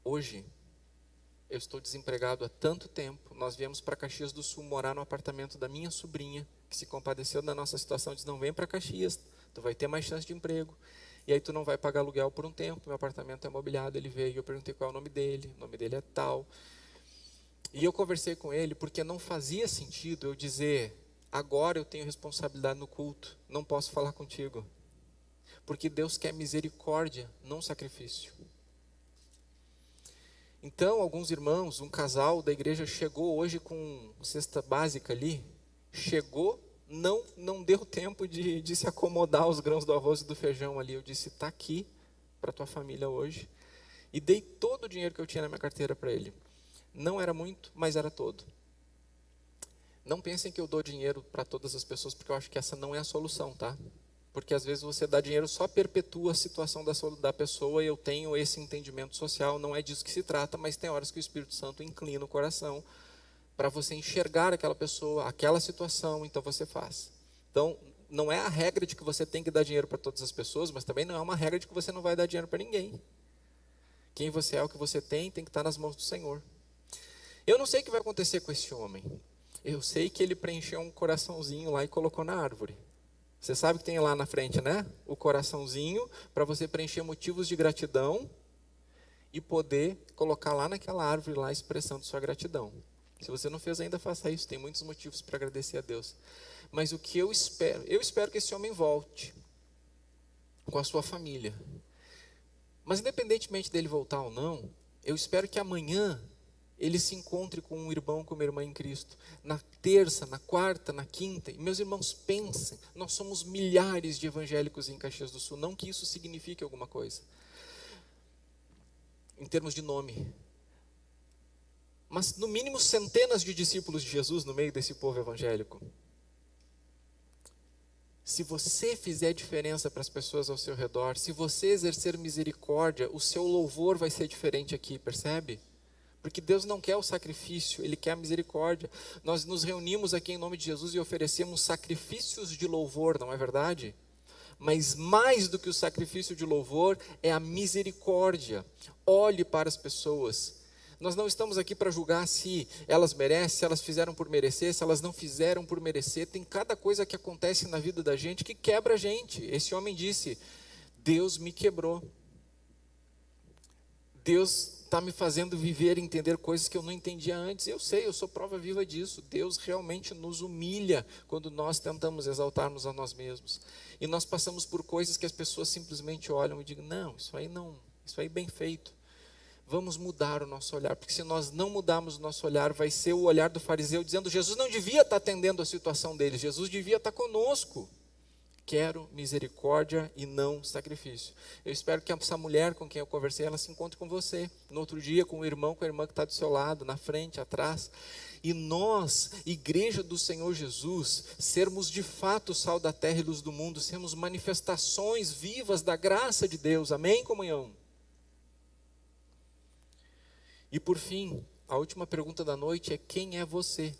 Hoje, eu estou desempregado há tanto tempo, nós viemos para Caxias do Sul morar no apartamento da minha sobrinha, que se compadeceu da nossa situação, disse, não, vem para Caxias, tu vai ter mais chance de emprego, e aí tu não vai pagar aluguel por um tempo, meu apartamento é mobiliado. Ele veio, eu perguntei qual é o nome dele é tal, e eu conversei com ele, porque não fazia sentido eu dizer, agora eu tenho responsabilidade no culto, não posso falar contigo, porque Deus quer misericórdia, não sacrifício. Então, alguns irmãos, um casal da igreja chegou hoje com cesta básica ali, chegou, não deu tempo de se acomodar aos grãos do arroz e do feijão ali. Eu disse, está aqui para a tua família hoje. E dei todo o dinheiro que eu tinha na minha carteira para ele. Não era muito, mas era todo. Não pensem que eu dou dinheiro para todas as pessoas, porque eu acho que essa não é a solução, tá? Porque às vezes você dá dinheiro só perpetua a situação da pessoa, e eu tenho esse entendimento social, não é disso que se trata, mas tem horas que o Espírito Santo inclina o coração para você enxergar aquela pessoa, aquela situação, então você faz. Então, não é a regra de que você tem que dar dinheiro para todas as pessoas, mas também não é uma regra de que você não vai dar dinheiro para ninguém. Quem você é, o que você tem que estar nas mãos do Senhor. Eu não sei o que vai acontecer com esse homem. Eu sei que ele preencheu um coraçãozinho lá e colocou na árvore. Você sabe que tem lá na frente, né? O coraçãozinho para você preencher motivos de gratidão e poder colocar lá naquela árvore lá expressando sua gratidão. Se você não fez ainda, faça isso. Tem muitos motivos para agradecer a Deus. Mas o que eu espero que esse homem volte com a sua família. Mas independentemente dele voltar ou não, eu espero que amanhã ele se encontre com um irmão, com uma irmã em Cristo, na terça, na quarta, na quinta. E meus irmãos, pensem, nós somos milhares de evangélicos em Caxias do Sul, não que isso signifique alguma coisa, em termos de nome, mas no mínimo centenas de discípulos de Jesus no meio desse povo evangélico. Se você fizer diferença para as pessoas ao seu redor, se você exercer misericórdia, o seu louvor vai ser diferente aqui, percebe? Porque Deus não quer o sacrifício, Ele quer a misericórdia. Nós nos reunimos aqui em nome de Jesus e oferecemos sacrifícios de louvor, não é verdade? Mas mais do que o sacrifício de louvor é a misericórdia. Olhe para as pessoas. Nós não estamos aqui para julgar se elas merecem, se elas fizeram por merecer, se elas não fizeram por merecer. Tem cada coisa que acontece na vida da gente que quebra a gente. Esse homem disse: Deus me quebrou. Deus está me fazendo viver e entender coisas que eu não entendia antes. Eu sei, eu sou prova viva disso. Deus realmente nos humilha quando nós tentamos exaltar-nos a nós mesmos. E nós passamos por coisas que as pessoas simplesmente olham e digam: não, isso aí bem feito. Vamos mudar o nosso olhar, porque se nós não mudarmos o nosso olhar, vai ser o olhar do fariseu dizendo: Jesus não devia estar atendendo a situação dele, Jesus devia estar conosco. Quero misericórdia e não sacrifício. Eu espero que essa mulher com quem eu conversei, ela se encontre com você, no outro dia com o irmão, com a irmã que está do seu lado, na frente, atrás. E nós, igreja do Senhor Jesus, sermos de fato sal da terra e luz do mundo, sermos manifestações vivas da graça de Deus. Amém, comunhão? E por fim, a última pergunta da noite é: quem é você?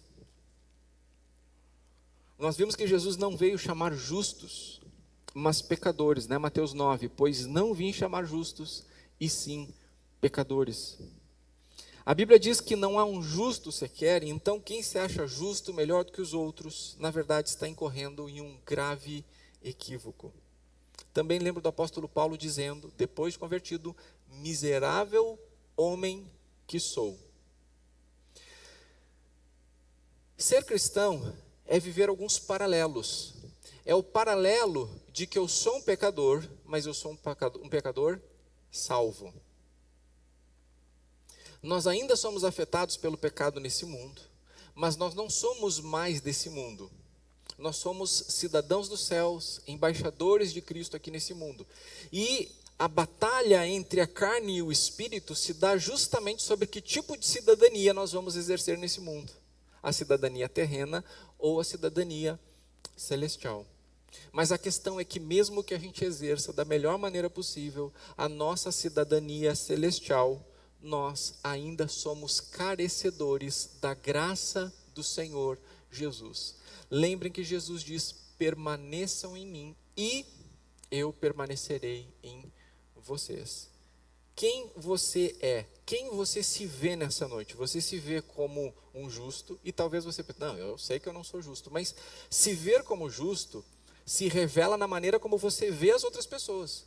Nós vimos que Jesus não veio chamar justos, mas pecadores, né? Mateus 9, pois não vim chamar justos, e sim pecadores. A Bíblia diz que não há um justo sequer, então quem se acha justo melhor do que os outros, na verdade está incorrendo em um grave equívoco. Também lembro do apóstolo Paulo dizendo, depois de convertido: miserável homem que sou. Ser cristão é viver alguns paralelos. É o paralelo de que eu sou um pecador, mas eu sou um pecador salvo. Nós ainda somos afetados pelo pecado nesse mundo, mas nós não somos mais desse mundo. Nós somos cidadãos dos céus, embaixadores de Cristo aqui nesse mundo. E a batalha entre a carne e o espírito se dá justamente sobre que tipo de cidadania nós vamos exercer nesse mundo. A cidadania terrena ou a cidadania celestial. Mas a questão é que mesmo que a gente exerça da melhor maneira possível a nossa cidadania celestial, nós ainda somos carecedores da graça do Senhor Jesus. Lembrem que Jesus diz: permaneçam em mim e eu permanecerei em vocês. Quem você é? Quem você se vê nessa noite? Você se vê como um justo, e talvez você pense: não, eu sei que eu não sou justo, mas se ver como justo se revela na maneira como você vê as outras pessoas.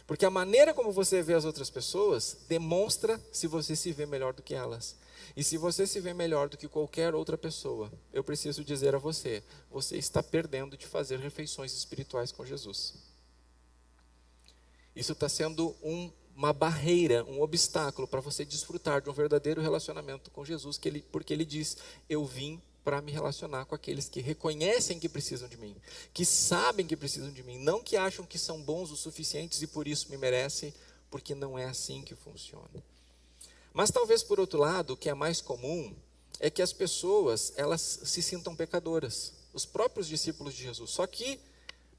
Porque a maneira como você vê as outras pessoas demonstra se você se vê melhor do que elas. E se você se vê melhor do que qualquer outra pessoa, eu preciso dizer a você: você está perdendo de fazer refeições espirituais com Jesus. Isso está sendo uma barreira, um obstáculo para você desfrutar de um verdadeiro relacionamento com Jesus, porque Ele diz: eu vim para me relacionar com aqueles que reconhecem que precisam de mim, que sabem que precisam de mim, não que acham que são bons o suficientes e por isso me merecem, porque não é assim que funciona. Mas talvez por outro lado, o que é mais comum é que as pessoas, elas se sintam pecadoras, os próprios discípulos de Jesus, só que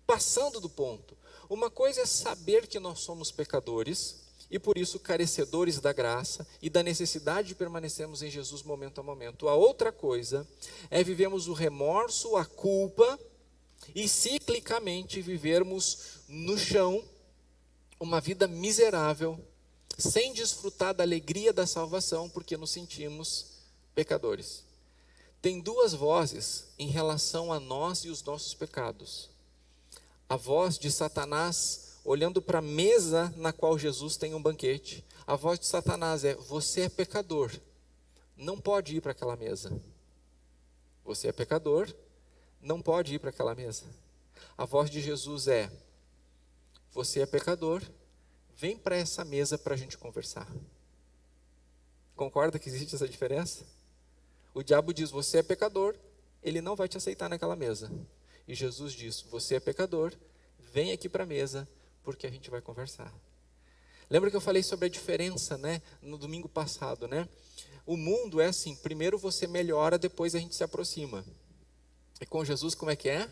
passando do ponto. Uma coisa é saber que nós somos pecadores e por isso carecedores da graça e da necessidade de permanecermos em Jesus momento a momento. A outra coisa é vivermos o remorso, a culpa e ciclicamente vivermos no chão uma vida miserável, sem desfrutar da alegria da salvação, porque nos sentimos pecadores. Tem duas vozes em relação a nós e os nossos pecados. A voz de Satanás olhando para a mesa na qual Jesus tem um banquete. A voz de Satanás é: você é pecador, não pode ir para aquela mesa. Você é pecador, não pode ir para aquela mesa. A voz de Jesus é: você é pecador, vem para essa mesa para a gente conversar. Concorda que existe essa diferença? O diabo diz: você é pecador, ele não vai te aceitar naquela mesa. E Jesus diz: você é pecador, vem aqui para a mesa, porque a gente vai conversar. Lembra que eu falei sobre a diferença, né, no domingo passado, né? O mundo é assim: primeiro você melhora, depois a gente se aproxima. E com Jesus como é que é?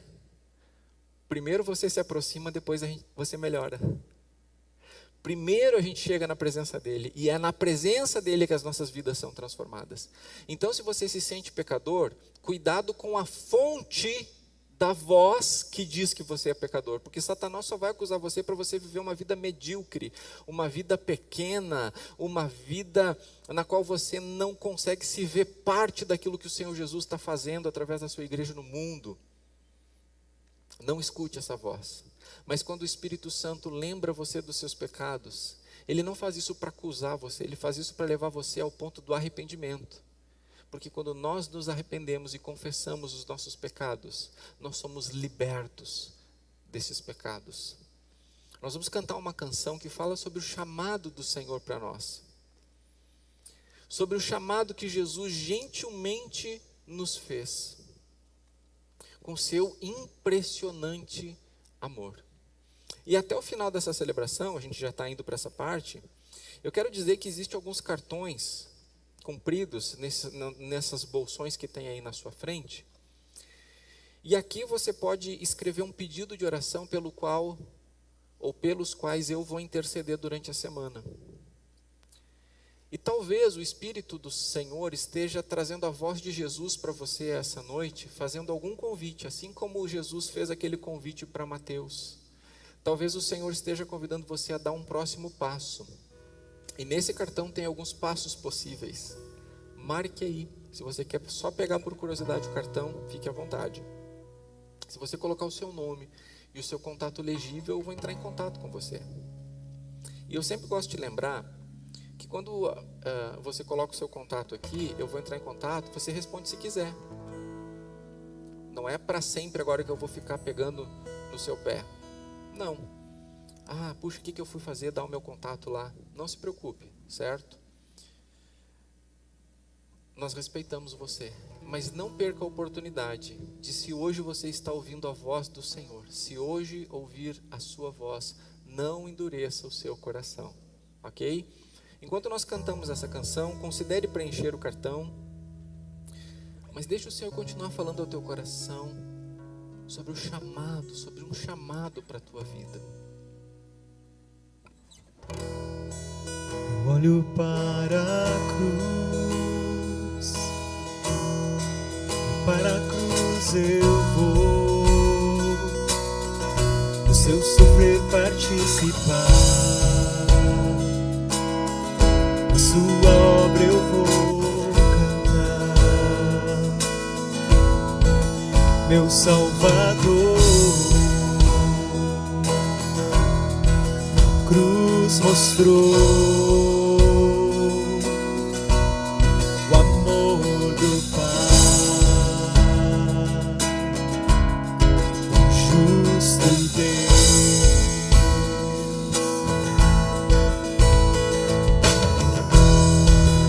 Primeiro você se aproxima, depois você melhora. Primeiro a gente chega na presença dele, e é na presença dele que as nossas vidas são transformadas. Então, se você se sente pecador, cuidado com a fonte da voz que diz que você é pecador, porque Satanás só vai acusar você para você viver uma vida medíocre, uma vida pequena, uma vida na qual você não consegue se ver parte daquilo que o Senhor Jesus está fazendo através da sua igreja no mundo. Não escute essa voz. Mas quando o Espírito Santo lembra você dos seus pecados, ele não faz isso para acusar você, ele faz isso para levar você ao ponto do arrependimento. Porque quando nós nos arrependemos e confessamos os nossos pecados, nós somos libertos desses pecados. Nós vamos cantar uma canção que fala sobre o chamado do Senhor para nós. Sobre o chamado que Jesus gentilmente nos fez, com seu impressionante amor. E até o final dessa celebração, a gente já está indo para essa parte, eu quero dizer que existem alguns cartões compridos nessas bolsões que tem aí na sua frente. E aqui você pode escrever um pedido de oração pelo qual, ou pelos quais eu vou interceder durante a semana. E talvez o Espírito do Senhor esteja trazendo a voz de Jesus para você essa noite, fazendo algum convite, assim como Jesus fez aquele convite para Mateus. Talvez o Senhor esteja convidando você a dar um próximo passo. E nesse cartão tem alguns passos possíveis. Marque aí. Se você quer só pegar por curiosidade o cartão, fique à vontade. Se você colocar o seu nome e o seu contato legível, eu vou entrar em contato com você. E eu sempre gosto de lembrar que quando você coloca o seu contato aqui, eu vou entrar em contato, você responde se quiser. Não é para sempre agora que eu vou ficar pegando no seu pé. Não. Puxa, o que eu fui fazer? Dar o meu contato lá. Não se preocupe, certo? Nós respeitamos você, mas não perca a oportunidade de, se hoje você está ouvindo a voz do Senhor, se hoje ouvir a sua voz, não endureça o seu coração, ok? Enquanto nós cantamos essa canção, considere preencher o cartão, mas deixe o Senhor continuar falando ao teu coração sobre o chamado, sobre um chamado para a tua vida. Eu olho para a cruz, para a cruz eu vou, do seu sofrer participar, a sua obra eu vou cantar, meu Salvador. Cruz mostrou o amor do Pai, o justo Deus.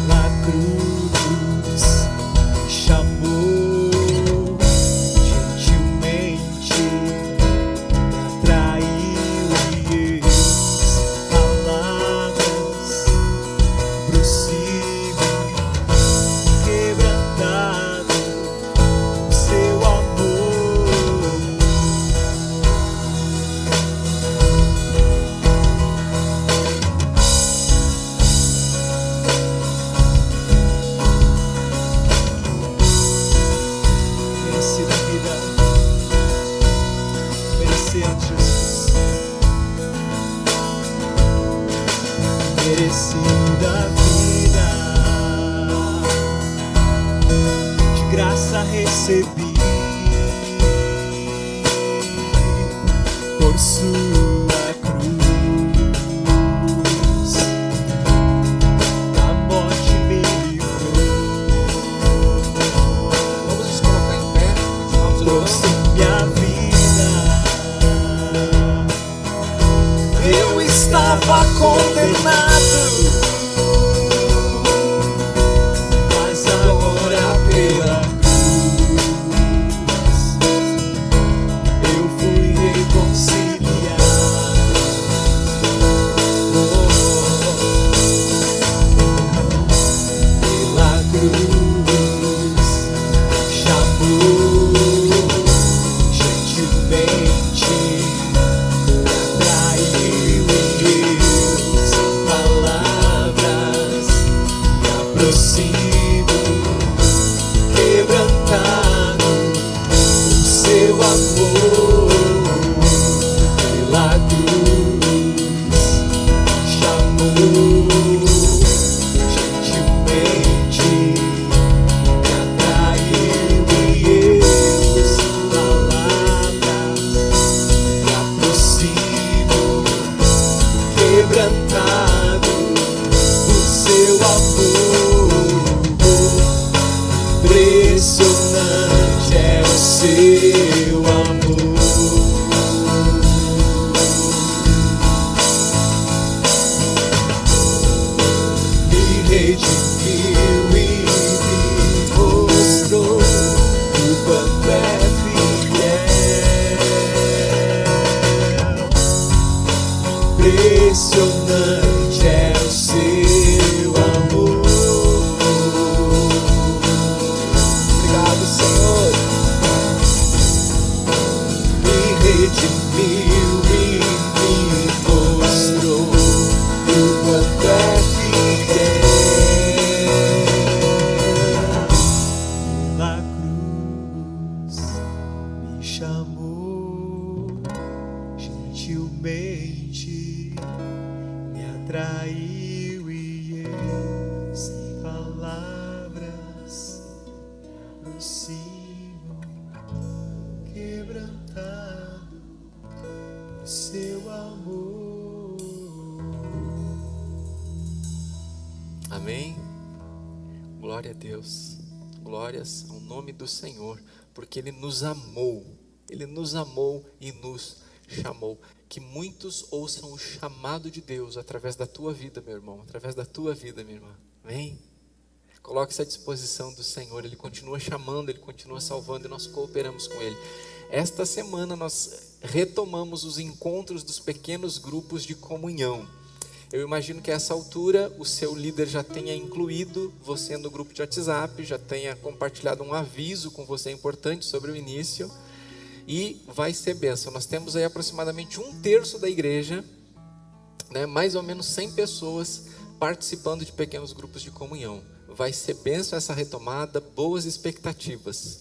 Na cruz me chamou gentilmente, me atraiu e merecida vida, de graça recebi, por sua cruz, a morte me livrou. Vamos nos colocar em pé, continuamos trouxe orando. minha vida, eu estava condenado, mas agora pela cruz eu fui reconciliado. Pela cruz chamou gentilmente, me atraiu em Deus, palavras impressionante é o seu amor. Obrigado, Senhor. Me redimiu e me mostrou o quanto é fiel. Pela cruz me chamou gentilmente, me atraiu e eu, sem palavras, me aproximo, quebrantado por seu amor. Amém. Glória a Deus. Glórias ao nome do Senhor, porque Ele nos amou. Ele nos amou e nos chamou. Que muitos ouçam o chamado de Deus através da tua vida, meu irmão, através da tua vida, minha irmã. Amém? Coloque-se à disposição do Senhor. Ele continua chamando, Ele continua salvando e nós cooperamos com Ele. Esta semana nós retomamos os encontros dos pequenos grupos de comunhão. Eu imagino que a essa altura o seu líder já tenha incluído você no grupo de WhatsApp, já tenha compartilhado um aviso com você importante sobre o início. E vai ser bênção. Nós temos aí aproximadamente 1/3 da igreja, né, mais ou menos 100 pessoas participando de pequenos grupos de comunhão. Vai ser bênção essa retomada, boas expectativas,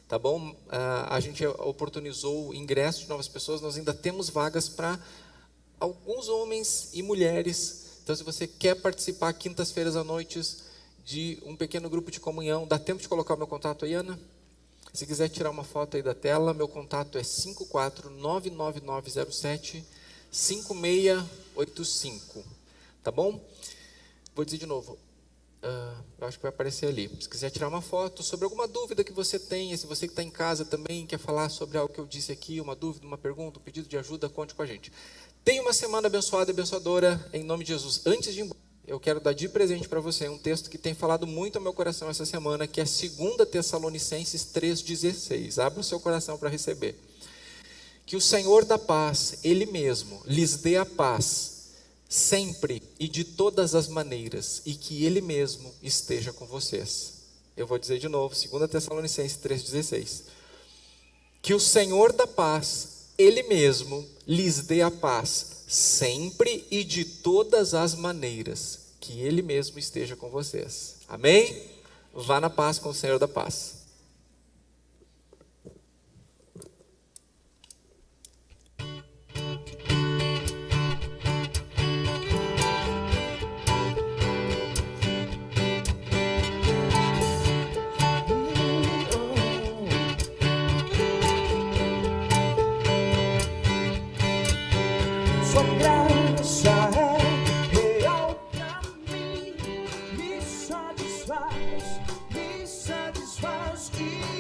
tá bom? A gente oportunizou o ingresso de novas pessoas, nós ainda temos vagas para alguns homens e mulheres. Então, se você quer participar quintas-feiras à noite de um pequeno grupo de comunhão, dá tempo de colocar o meu contato aí, Ana? Se quiser tirar uma foto aí da tela, meu contato é 5499907-5685, tá bom? Vou dizer de novo, eu acho que vai aparecer ali. Se quiser tirar uma foto sobre alguma dúvida que você tenha, se você que está em casa também quer falar sobre algo que eu disse aqui, uma dúvida, uma pergunta, um pedido de ajuda, conte com a gente. Tenha uma semana abençoada e abençoadora, em nome de Jesus. Antes de ir embora, eu quero dar de presente para você um texto que tem falado muito ao meu coração essa semana, que é 2 Tessalonicenses 3,16. Abra o seu coração para receber. Que o Senhor da paz, Ele mesmo, lhes dê a paz, sempre e de todas as maneiras, e que Ele mesmo esteja com vocês. Eu vou dizer de novo, 2 Tessalonicenses 3,16. Que o Senhor da paz, Ele mesmo, lhes dê a paz, sempre e de todas as maneiras, que Ele mesmo esteja com vocês. Amém? Vá na paz com o Senhor da paz. Sua graça é real pra mim, me satisfaz e